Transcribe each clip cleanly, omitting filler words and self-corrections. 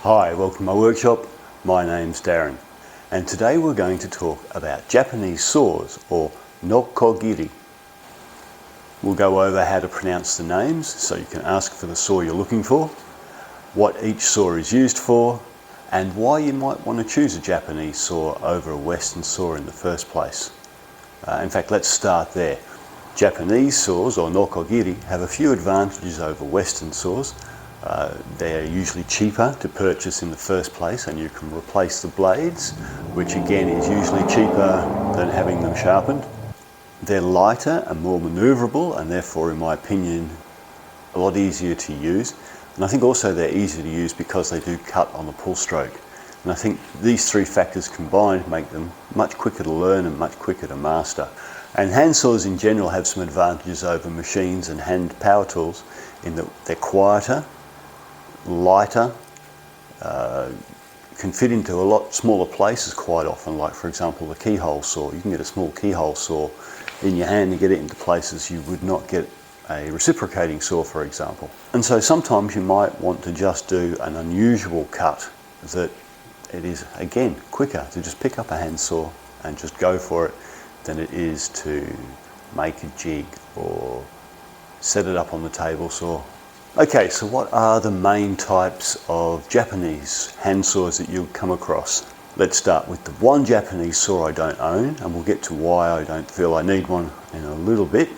Hi, welcome to my workshop. My name's Darren, and today we're going to talk about Japanese saws, or nokogiri. We'll go over how to pronounce the names so you can ask for the saw you're looking for, what each saw is used for, and why you might want to choose a Japanese saw over a Western saw in the first place. In fact, let's start there. Japanese saws, or nokogiri, have a few advantages over Western saws. They're usually cheaper to purchase in the first place, and you can replace the blades, which again is usually cheaper than having them sharpened. They're lighter and more manoeuvrable, and therefore, in my opinion, a lot easier to use. And I think also they're easier to use because they do cut on the pull stroke. And I think these three factors combined make them much quicker to learn and much quicker to master. And hand saws in general have some advantages over machines and hand power tools in that they're quieter, lighter, can fit into a lot smaller places quite often, like for example the keyhole saw. You can get a small keyhole saw in your hand and get it into places you would not get a reciprocating saw, for example. And so sometimes you might want to just do an unusual cut that it is, again, quicker to just pick up a hand saw and just go for it than it is to make a jig or set it up on the table saw. Okay, so what are the main types of Japanese hand saws that you'll come across? Let's start with the one Japanese saw I don't own, and we'll get to why I don't feel I need one in a little bit.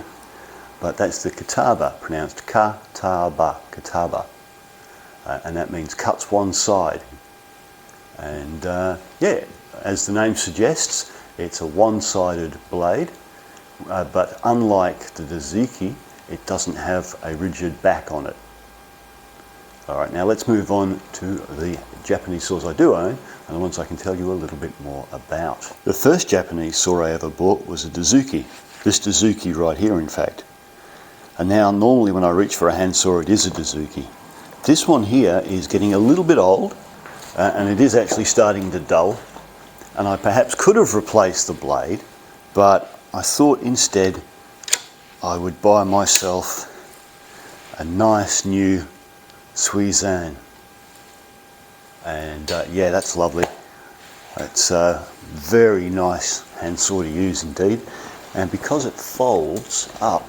But that's the kataba, pronounced kataba, and that means cuts one side. And yeah, as the name suggests, it's a one-sided blade, but unlike the Dozuki, it doesn't have a rigid back on it. Alright, now let's move on to the Japanese saws I do own, and the ones I can tell you a little bit more about. The first Japanese saw I ever bought was a Dozuki. This Dozuki right here, in fact. And now normally when I reach for a hand saw, it is a Dozuki. This one here is getting a little bit old, and it is actually starting to dull. And I perhaps could have replaced the blade, but I thought instead I would buy myself a nice new Suizan. And yeah, that's lovely. It's a very nice hand saw to use indeed. And because it folds up,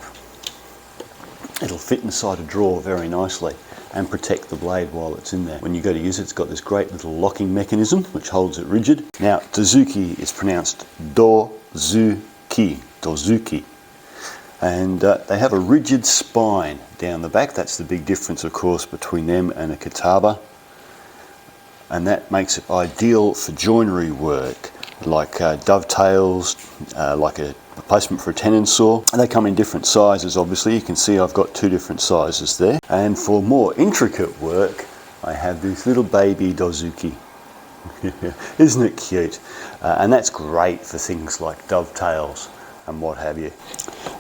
it'll fit inside a drawer very nicely and protect the blade while it's in there. When you go to use it, it's got this great little locking mechanism which holds it rigid. Now, Dozuki is pronounced Dozuki. And they have a rigid spine down the back. That's the big difference, of course, between them and a kataba. And that makes it ideal for joinery work, like dovetails, like a replacement for a tenon saw. And they come in different sizes, obviously. You can see I've got two different sizes there. And for more intricate work, I have this little baby Dozuki. Isn't it cute? And that's great for things like dovetails and what have you.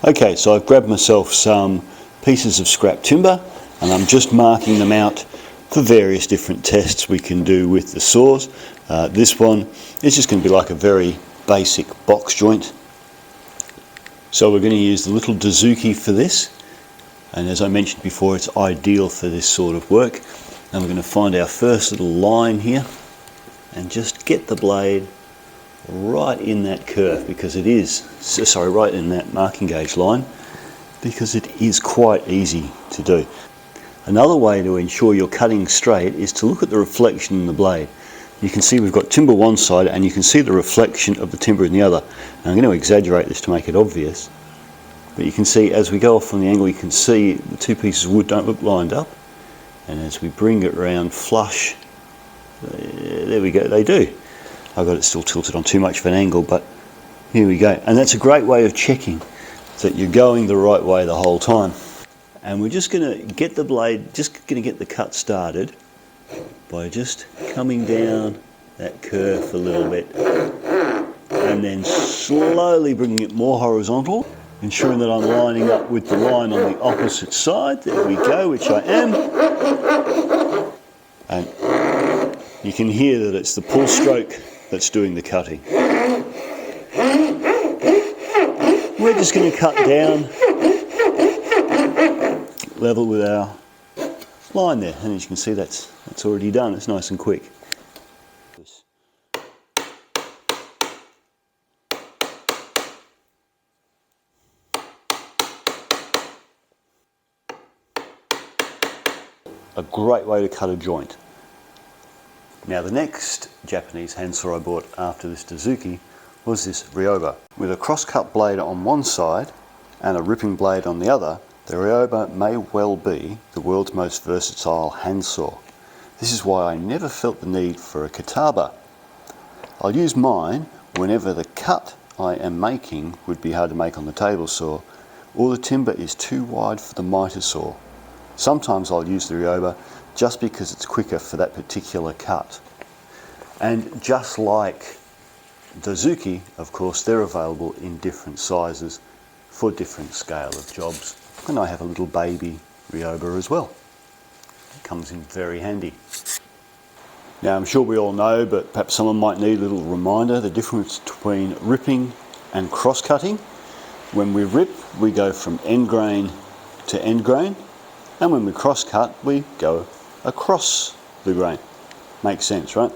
Okay, so I've grabbed myself some pieces of scrap timber, and I'm just marking them out for various different tests we can do with the saws. This one is just going to be like a very basic box joint. So we're going to use the little Dozuki for this, and as I mentioned before, it's ideal for this sort of work. And we're going to find our first little line here and just get the blade right in that curve, because it is, right in that marking gauge line, because it is quite easy to do. Another way to ensure you're cutting straight is to look at the reflection in the blade. You can see we've got timber one side, and you can see the reflection of the timber in the other. And I'm going to exaggerate this to make it obvious, but you can see as we go off from the angle, you can see the two pieces of wood don't look lined up, and as we bring it round flush, there we go, they do. I've got it still tilted on too much of an angle, but here we go. And that's a great way of checking that you're going the right way the whole time. And we're just going to get the blade, just going to get the cut started by just coming down that curve a little bit, and then slowly bringing it more horizontal, ensuring that I'm lining up with the line on the opposite side. There we go, which I am. And you can hear that it's the pull stroke that's doing the cutting. We're just going to cut down level with our line there, and as you can see that's already done. It's nice and quick. A great way to cut a joint. Now the next Japanese handsaw I bought after this Dozuki was this Ryoba. With a cross-cut blade on one side and a ripping blade on the other, the Ryoba may well be the world's most versatile handsaw. This is why I never felt the need for a kataba. I'll use mine whenever the cut I am making would be hard to make on the table saw, or the timber is too wide for the miter saw. Sometimes I'll use the Ryoba just because it's quicker for that particular cut. And just like Dozuki, of course, they're available in different sizes for different scale of jobs. And I have a little baby Ryoba as well. It comes in very handy. Now I'm sure we all know, but perhaps someone might need a little reminder, the difference between ripping and cross-cutting. When we rip, we go from end grain to end grain. And when we cross-cut, we go across the grain. Makes sense, right?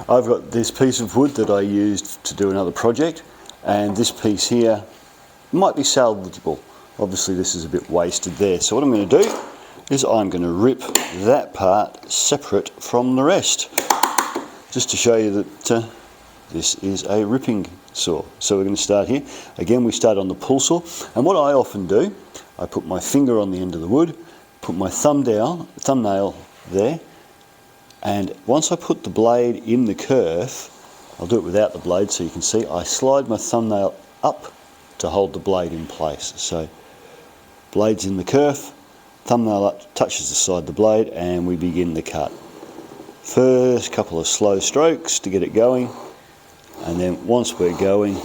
I've got this piece of wood that I used to do another project, and this piece here might be salvageable. Obviously this is a bit wasted there. So what I'm going to do is I'm going to rip that part separate from the rest. Just to show you that this is a ripping saw. So we're going to start here. Again, we start on the pull saw. And what I often do, I put my finger on the end of the wood, put my thumbnail there, and once I put the blade in the kerf, I'll do it without the blade so you can see, I slide my thumbnail up to hold the blade in place. So blade's in the kerf, thumbnail up, touches the side of the blade, and we begin the cut. First couple of slow strokes to get it going, and then once we're going,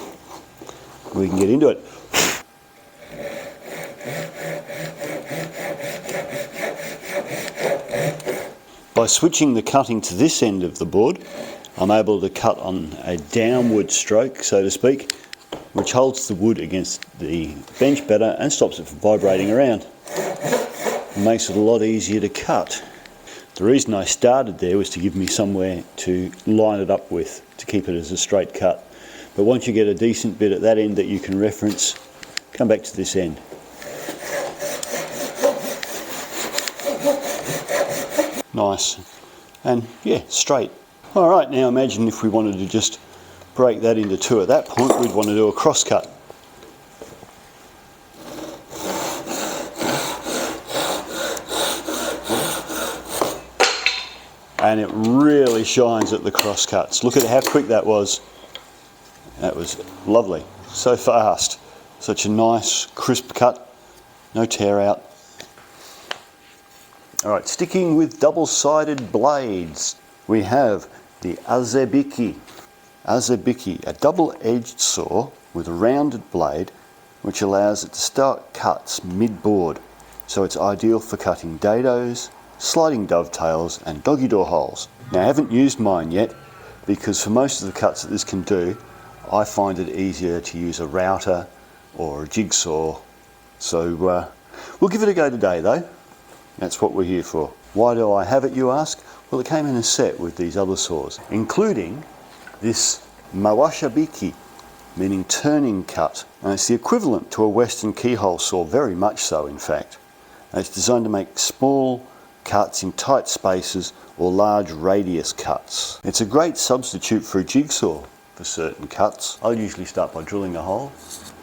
we can get into it. By switching the cutting to this end of the board, I'm able to cut on a downward stroke, so to speak, which holds the wood against the bench better and stops it from vibrating around. It makes it a lot easier to cut. The reason I started there was to give me somewhere to line it up with, to keep it as a straight cut. But once you get a decent bit at that end that you can reference, come back to this end. Nice, and yeah, straight. All right, now imagine if we wanted to just break that into two. At that point, we'd want to do a cross cut. And it really shines at the cross cuts. Look at how quick that was. That was lovely, so fast. Such a nice, crisp cut, no tear out. Alright, sticking with double-sided blades, we have the Azabiki. Azabiki, a double-edged saw with a rounded blade which allows it to start cuts mid-board. So it's ideal for cutting dados, sliding dovetails and doggy door holes. Now I haven't used mine yet because for most of the cuts that this can do, I find it easier to use a router or a jigsaw. So we'll give it a go today though. That's what we're here for. Why do I have it, you ask? Well, it came in a set with these other saws, including this Azabiki, meaning turning cut. And it's the equivalent to a Western keyhole saw, very much so in fact. And it's designed to make small cuts in tight spaces or large radius cuts. It's a great substitute for a jigsaw for certain cuts. I usually start by drilling a hole,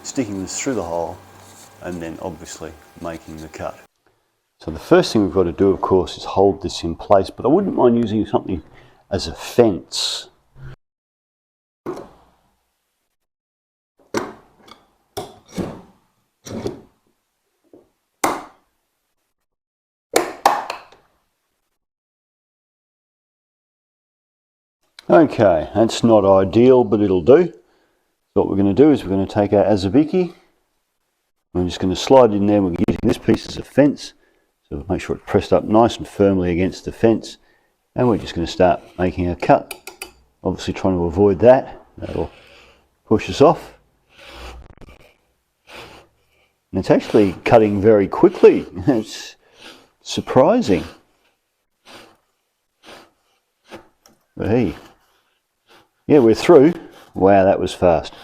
sticking this through the hole, and then obviously making the cut. So the first thing we've got to do, of course, is hold this in place, but I wouldn't mind using something as a fence. Okay, that's not ideal, but it'll do. So what we're going to do is we're going to take our Azabiki. We're just going to slide in there. We're using this piece as a fence. So make sure it's pressed up nice and firmly against the fence. And we're just going to start making a cut. Obviously trying to avoid that. That'll push us off. And it's actually cutting very quickly. It's surprising. Hey, yeah, we're through. Wow, that was fast.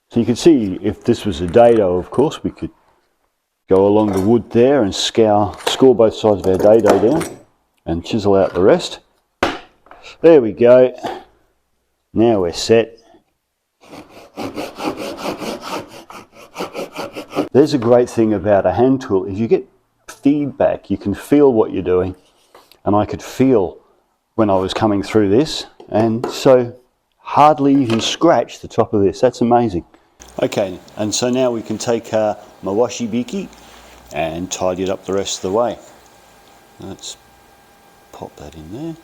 So you can see if this was a dado, of course, we could go along the wood there and score both sides of our dado down and chisel out the rest. There we go. Now we're set. There's a great thing about a hand tool is you get feedback. You can feel what you're doing, and I could feel when I was coming through this, and so hardly even scratch the top of this. That's amazing. Okay, and so now we can take my Azabiki and tidy it up the rest of the way. Let's pop that in there.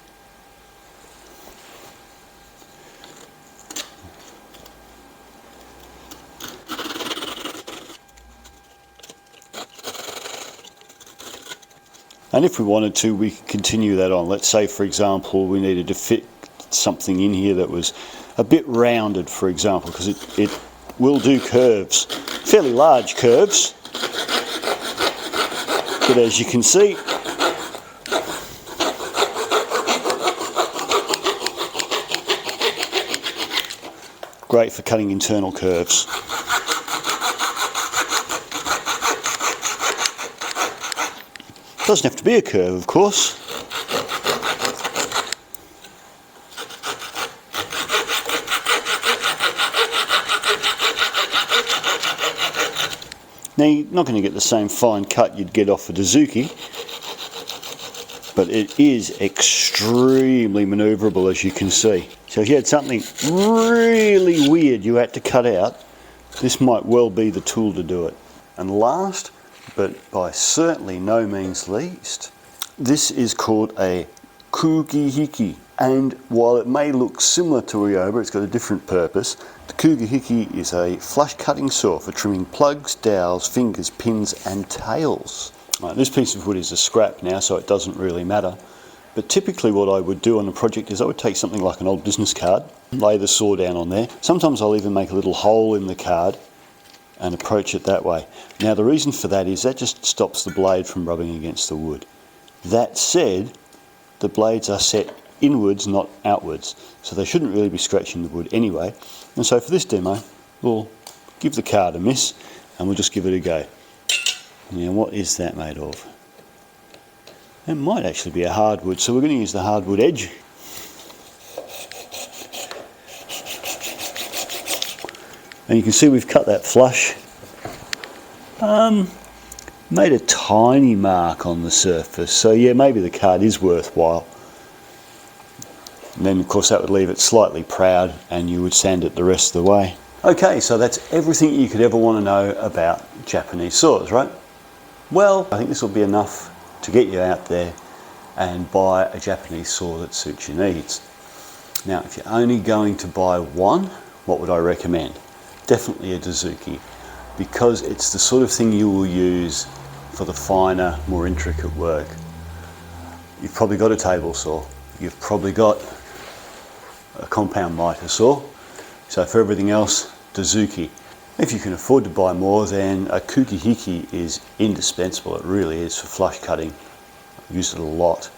And if we wanted to, we could continue that on. Let's say, for example, we needed to fit something in here that was a bit rounded, for example, because it will do curves, fairly large curves. But as you can see, great for cutting internal curves. Doesn't have to be a curve, of course. Now you're not going to get the same fine cut you'd get off a Dozuki, but it is extremely manoeuvrable, as you can see. So if you had something really weird you had to cut out, this might well be the tool to do it. And last, but by certainly no means least, this is called a Cougar Hiki. And while it may look similar to Ryoba, it's got a different purpose. The Cougar Hiki is a flush cutting saw for trimming plugs, dowels, fingers, pins and tails. Right, this piece of wood is a scrap now, so it doesn't really matter. But typically what I would do on a project is I would take something like an old business card, lay the saw down on there. Sometimes I'll even make a little hole in the card and approach it that way. Now the reason for that is that just stops the blade from rubbing against the wood. That said, the blades are set inwards, not outwards, so they shouldn't really be scratching the wood anyway. And so for this demo, we'll give the card a miss and we'll just give it a go. Now what is that made of? It might actually be a hardwood, so we're going to use the hardwood edge. And you can see we've cut that flush. Made a tiny mark on the surface, so yeah, maybe the card is worthwhile. And then of course that would leave it slightly proud and you would sand it the rest of the way. Okay, so that's everything you could ever want to know about Japanese saws, right? Well, I think this will be enough to get you out there and buy a Japanese saw that suits your needs. Now, if you're only going to buy one, what would I recommend? Definitely a Dozuki, because it's the sort of thing you will use for the finer, more intricate work. You've probably got a table saw, you've probably got a compound miter saw, so for everything else, Dozuki. If you can afford to buy more, then a Cougar Hiki is indispensable. It really is for flush cutting. I've used it a lot.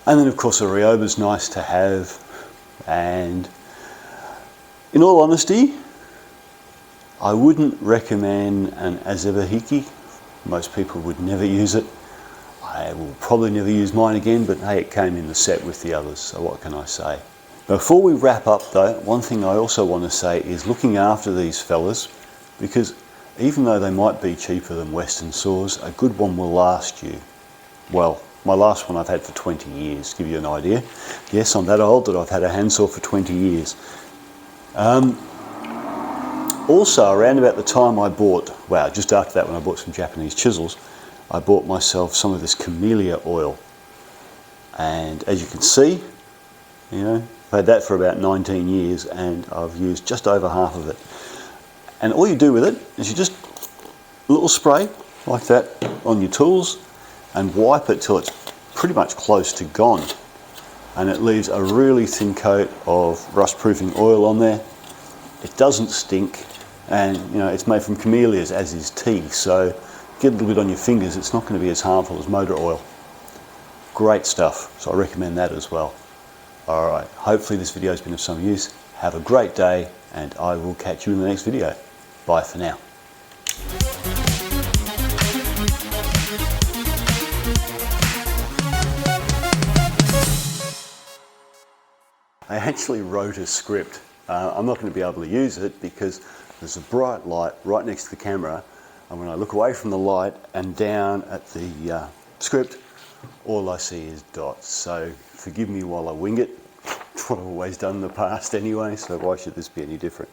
And then of course a Ryoba is nice to have, and in all honesty, I wouldn't recommend an Azabiki. Most people would never use it. I will probably never use mine again, but hey, it came in the set with the others, so what can I say? Before we wrap up though, one thing I also want to say is looking after these fellas, because even though they might be cheaper than Western saws, a good one will last you. Well, my last one I've had for 20 years, to give you an idea. Yes, I'm that old that I've had a handsaw for 20 years. Also, around about the time I bought, wow, just after that when I bought some Japanese chisels, I bought myself some of this camellia oil. And as you can see, you know, I've had that for about 19 years and I've used just over half of it. And all you do with it is you just, a little spray like that on your tools and wipe it till it's pretty much close to gone. And it leaves a really thin coat of rust-proofing oil on there. It doesn't stink, And you know, it's made from camellias, as is tea, so get a little bit on your fingers, it's not going to be as harmful as motor oil. Great stuff, so I recommend that as well. Alright, hopefully this video has been of some use. Have a great day, and I will catch you in the next video. Bye for now. I actually wrote a script. I'm not going to be able to use it because there's a bright light right next to the camera, and when I look away from the light and down at the script, all I see is dots. So forgive me while I wing it. It's what I've always done in the past anyway, so why should this be any different?